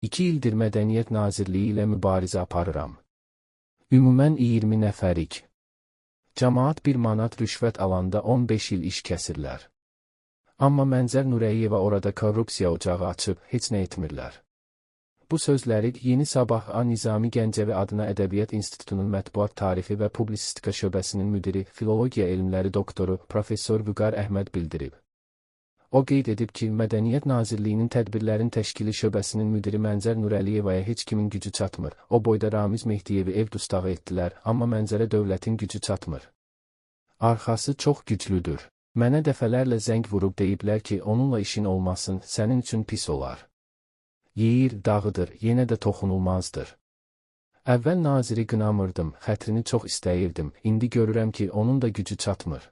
2 ildir Mədəniyyət Nazirliyi ilə mübarizə aparıram. Ümumən 20 nəfərik. Cəmaət 1 manat rüşvət alanda 15 il iş kəsirlər. Amma Mənzər Nurəyeva orada korrupsiya ocağı açıb, heç nə etmirlər. Bu sözləri Yeni Sabah Nizami Gəncəvi adına Ədəbiyyat İnstitutunun Mətbuat Tarifi və Publisistika şöbəsinin müdiri, filologiya elmləri doktoru, professor Vüqar Əhməd bildirib. O qeyd edib ki, Mədəniyyət Nazirliyinin tədbirlərin təşkili şöbəsinin müdiri Mənzər Nurəliyevaya heç kimin gücü çatmır. O boyda Ramiz Mehdiyevi ev dustağı etdilər, amma Mənzərə dövlətin gücü çatmır. Arxası çox güclüdür. Mənə dəfələrlə zəng vurub deyiblər ki, onunla işin olmasın, sənin üçün pis olar. Yeyir, dağıdır, yenə də toxunulmazdır. Əvvəl naziri qınamırdım, xətrini çox istəyirdim, indi görürəm ki, onun da gücü çatmır.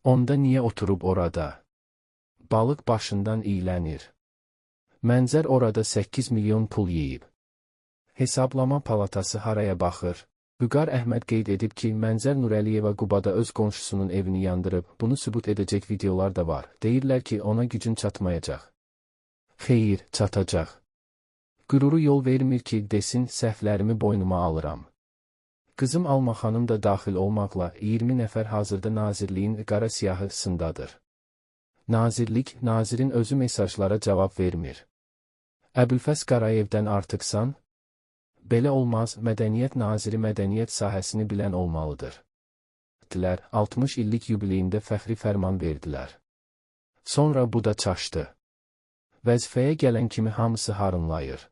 Onda niyə oturub orada? Balıq başından iylənir. Mənzər orada 8 milyon pul yeyib. Hesablama palatası haraya baxır? Vüqar Əhməd qeyd edib ki, Mənzər Nurəliyeva Qubada öz qonşusunun evini yandırıb, bunu sübut edəcək videolar da var. Deyirlər ki, ona gücün çatmayacaq. Xeyr, çatacaq. Qüruru yol vermir ki, desin, səhvlərimi boynuma alıram. Qızım Alma xanım da daxil olmaqla 20 nəfər hazırda nazirliyin qara siyahısındadır. Nazirlik, nazirin özü mesajlara cavab vermir. Əbülfəz Qarayevdən artıqsan? Belə olmaz, mədəniyyət naziri mədəniyyət sahəsini bilən olmalıdır. 60 illik yubileyində fəxri fərman verdilər. Sonra bu da çaşdı. Vəzifəyə gələn kimi hamısı harınlayır.